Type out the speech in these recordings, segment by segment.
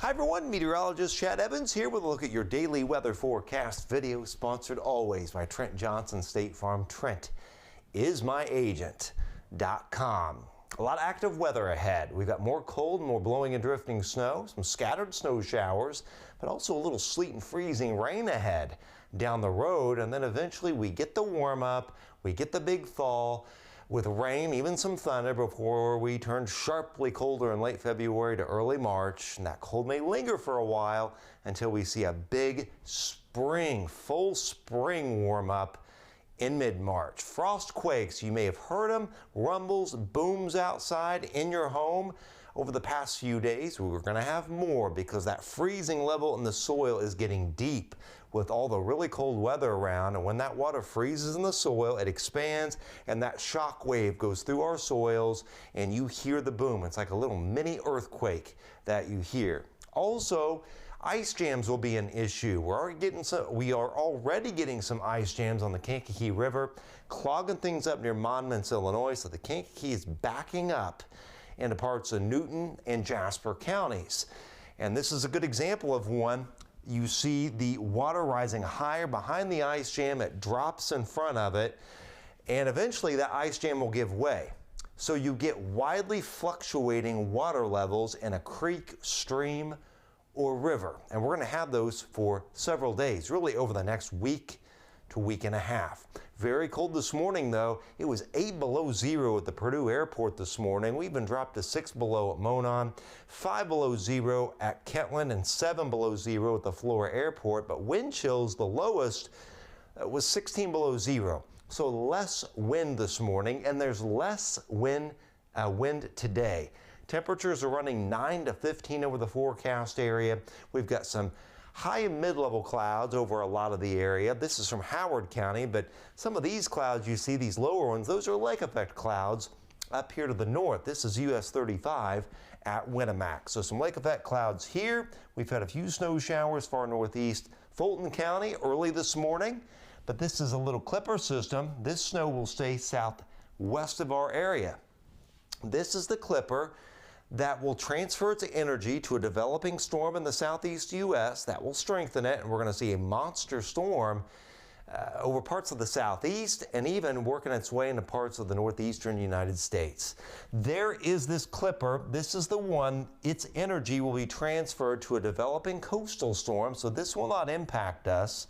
Hi everyone, meteorologist Chad Evans here with a look at your daily weather forecast video, sponsored always by Trent Johnson State Farm. Trent is my agent.com. A lot of active weather ahead. We've got more cold, more blowing and drifting snow, some scattered snow showers, but also a little sleet and freezing rain ahead down the road. And then eventually we get the warm up, we get the big fall with rain, even some thunder before we turn sharply colder in late February to early March. And that cold may linger for a while until we see a big spring, full spring warm up in mid-March. Frost quakes, you may have heard them, rumbles, booms outside in your home. Over the past few days, we're going to have more because that freezing level in the soil is getting deep with all the really cold weather around. And when that water freezes in the soil, it expands and that shock wave goes through our soils and you hear the boom. It's like a little mini earthquake that you hear. Also, ice jams will be an issue. We are already getting some ice jams on the Kankakee River, clogging things up near Monmouth, Illinois, so the Kankakee is backing up into parts of Newton and Jasper counties. And this is a good example of one. You see the water rising higher behind the ice jam, it drops in front of it, and eventually that ice jam will give way. So you get widely fluctuating water levels in a creek, stream, or river. And we're going to have those for several days, really over the next week to week and a half. Very cold this morning though. It was 8 below zero at the Purdue airport this morning. We even dropped to 6 below at Monon, 5 below zero at Kentland, and 7 below zero at the Flora airport. But wind chills, the lowest, was 16 below zero. So less wind this morning, and there's less wind today. Temperatures are running 9 to 15 over the forecast area. We've got some high and mid-level clouds over a lot of the area. This is from Howard County, but some of these clouds you see, these lower ones, those are lake effect clouds up here to the north. This is US 35 at Winnemac. So some lake effect clouds here. We've had a few snow showers far northeast Fulton County early this morning, but this is a little clipper system. This snow will stay southwest of our area. This is the clipper that will transfer its energy to a developing storm in the southeast U.S. that will strengthen it, and we're going to see a monster storm over parts of the southeast and even working its way into parts of the northeastern United States. There is this clipper. This is the one. Its energy will be transferred to a developing coastal storm, so this will not impact us.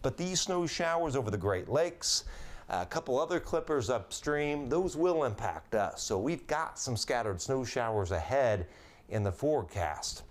But these snow showers over the Great Lakes, a couple other clippers upstream, those will impact us. So we've got some scattered snow showers ahead in the forecast.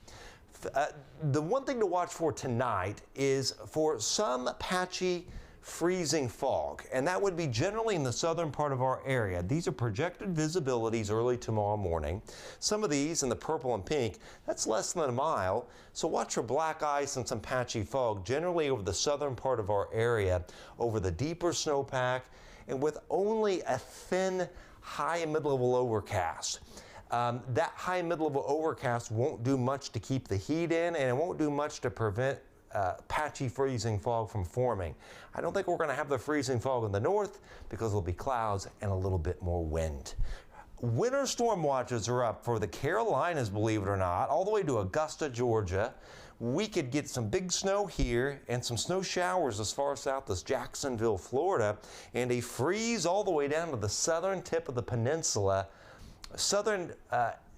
The one thing to watch for tonight is for some patchy freezing fog, and that would be generally in the southern part of our area. These are projected visibilities early tomorrow morning. Some of these in the purple and pink, that's less than a mile. So watch for black ice and some patchy fog, generally over the southern part of our area, over the deeper snowpack, and with only a thin high and mid-level overcast. That high and mid-level overcast won't do much to keep the heat in, and it won't do much to prevent patchy freezing fog from forming. I don't think we're going to have the freezing fog in the north because there'll be clouds and a little bit more wind. Winter storm watches are up for the Carolinas, believe it or not, all the way to Augusta, Georgia. We could get some big snow here and some snow showers as far south as Jacksonville, Florida, and a freeze all the way down to the southern tip of the peninsula. Southern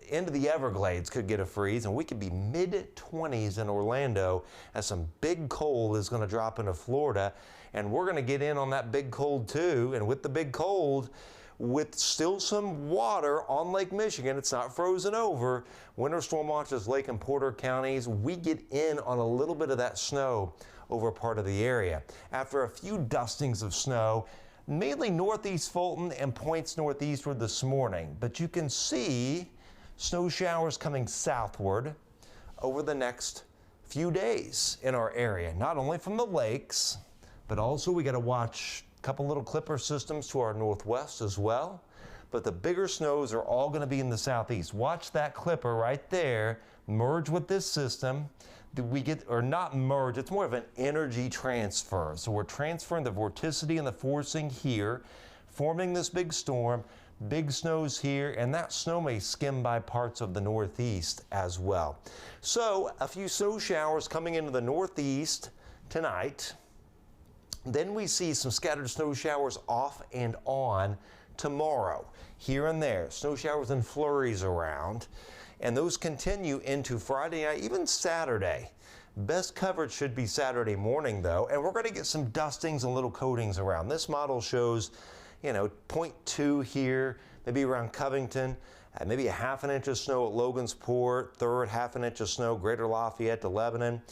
end of the Everglades could get a freeze, and we could be mid-20s in Orlando as some big cold is going to drop into Florida, and we're going to get in on that big cold too. And with the big cold, with still some water on Lake Michigan, it's not frozen over. Winter storm watches Lake and Porter counties, we get in on a little bit of that snow over part of the area. After a few dustings of snow, mainly northeast Fulton and points northeastward this morning, but you can see snow showers coming southward over the next few days in our area, not only from the lakes, but also we got to watch a couple little clipper systems to our northwest as well. But the bigger snows are all going to be in the southeast. Watch that clipper right there merge with this system. We get, or not merge, it's more of an energy transfer. So we're transferring the vorticity and the forcing here, forming this big storm. Big snows here, and that snow may skim by parts of the northeast as well. So a few snow showers coming into the northeast tonight. Then we see some scattered snow showers off and on tomorrow. Here and there, snow showers and flurries around. And those continue into Friday night, even Saturday. Best coverage should be Saturday morning, though, and we're going to get some dustings and little coatings around. This model shows, 0.2 here, maybe around Covington, maybe a ½ an inch of snow at Logansport, third ½ an inch of snow, Greater Lafayette to Lebanon,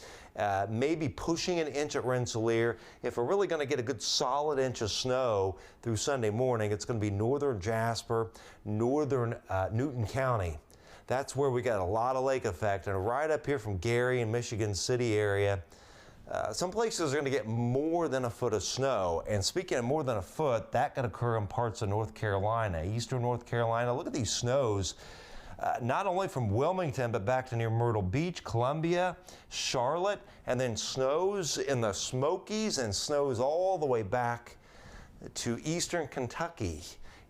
maybe pushing an inch at Rensselaer. If we're really going to get a good solid inch of snow through Sunday morning, it's going to be northern Jasper, northern Newton County. That's where we got a lot of lake effect, and right up here from Gary and Michigan City area, some places are going to get more than a foot of snow. And speaking of more than a foot, that could occur in parts of North Carolina, eastern North Carolina. Look at these snows, not only from Wilmington, but back to near Myrtle Beach, Columbia, Charlotte, and then snows in the Smokies and snows all the way back to eastern Kentucky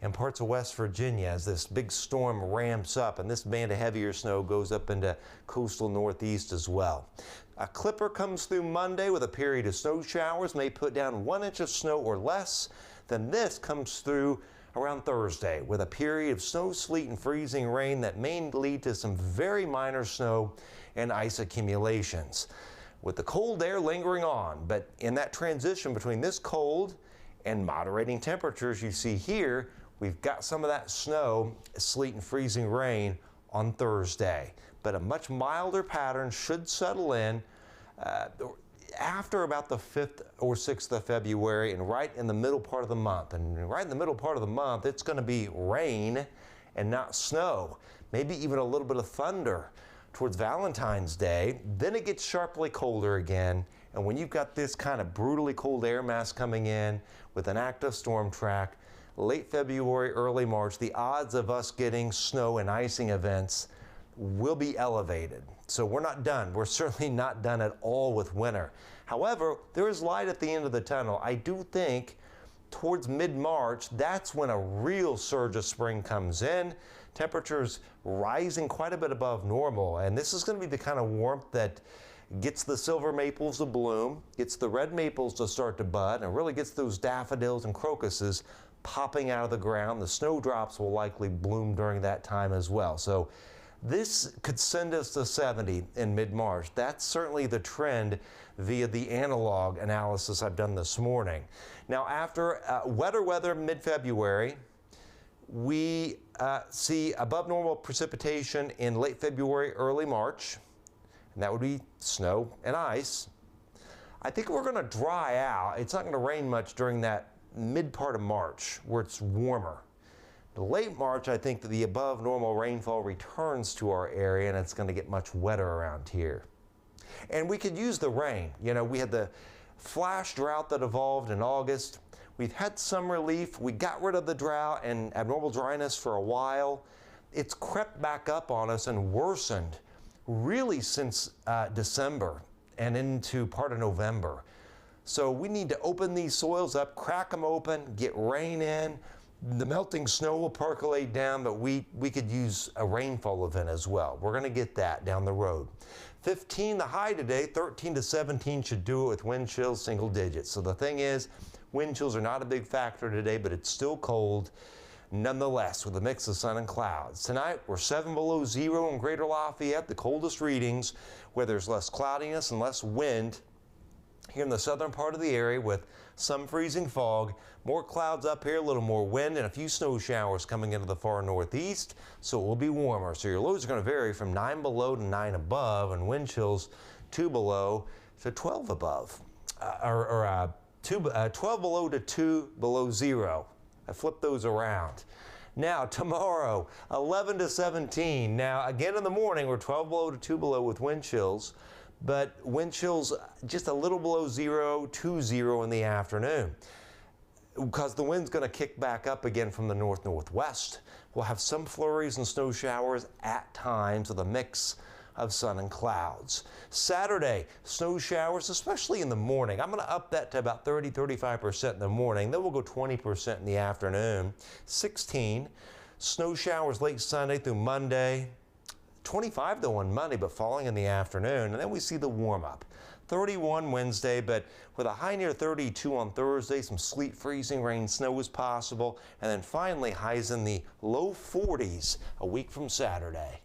and parts of West Virginia as this big storm ramps up, and this band of heavier snow goes up into coastal northeast as well. A clipper comes through Monday with a period of snow showers, may put down 1 inch of snow or less. Then this comes through around Thursday with a period of snow, sleet, and freezing rain that may lead to some very minor snow and ice accumulations, with the cold air lingering on. But in that transition between this cold and moderating temperatures you see here, we've got some of that snow, sleet, and freezing rain on Thursday. But a much milder pattern should settle in after about the 5th or 6th of February and right in the middle part of the month. And right in the middle part of the month, it's going to be rain and not snow, maybe even a little bit of thunder towards Valentine's Day. Then it gets sharply colder again. And when you've got this kind of brutally cold air mass coming in with an active storm track, late February, early March, the odds of us getting snow and icing events will be elevated. So we're not done. We're certainly not done at all with winter. However, there is light at the end of the tunnel. I do think towards mid-March, that's when a real surge of spring comes in. Temperatures rising quite a bit above normal. And this is going to be the kind of warmth that gets the silver maples to bloom, gets the red maples to start to bud, and really gets those daffodils and crocuses popping out of the ground. The snowdrops will likely bloom during that time as well. So this could send us to 70 in mid-March. That's certainly the trend via the analog analysis I've done this morning. Now, after wetter weather mid-February, we see above normal precipitation in late February, early March, and that would be snow and ice. I think we're going to dry out. It's not going to rain much during that mid part of March where it's warmer. Late March, I think that the above normal rainfall returns to our area, and it's going to get much wetter around here. And we could use the rain. We had the flash drought that evolved in August. We've had some relief. We got rid of the drought and abnormal dryness for a while. It's crept back up on us and worsened really since December and into part of November. So we need to open these soils up, crack them open, get rain in. The melting snow will percolate down, but we could use a rainfall event as well. We're going to get that down the road. 15 the high today, 13 to 17 should do it with wind chills single digits. So the thing is, wind chills are not a big factor today, but it's still cold nonetheless with a mix of sun and clouds. Tonight, we're 7 below zero in Greater Lafayette, the coldest readings, where there's less cloudiness and less wind here in the southern part of the area with some freezing fog. More clouds up here, a little more wind, and a few snow showers coming into the far northeast, so it will be warmer. So your lows are going to vary from 9 below to 9 above, and wind chills 2 below to 12 above, 12 below to 2 below zero. I flipped those around. Now, tomorrow, 11 to 17. Now, again in the morning, we're 12 below to 2 below with wind chills, but wind chills just a little below zero, 2-0 in the afternoon, because the wind's going to kick back up again from the north-northwest. We'll have some flurries and snow showers at times with a mix of sun and clouds. Saturday, snow showers, especially in the morning. I'm going to up that to about 30-35% in the morning. Then we'll go 20% in the afternoon. 16, snow showers late Sunday through Monday. 25 though on Monday, but falling in the afternoon. And then we see the warm up. 31 Wednesday, but with a high near 32 on Thursday. Some sleet, freezing rain, snow is possible. And then finally highs in the low 40s a week from Saturday.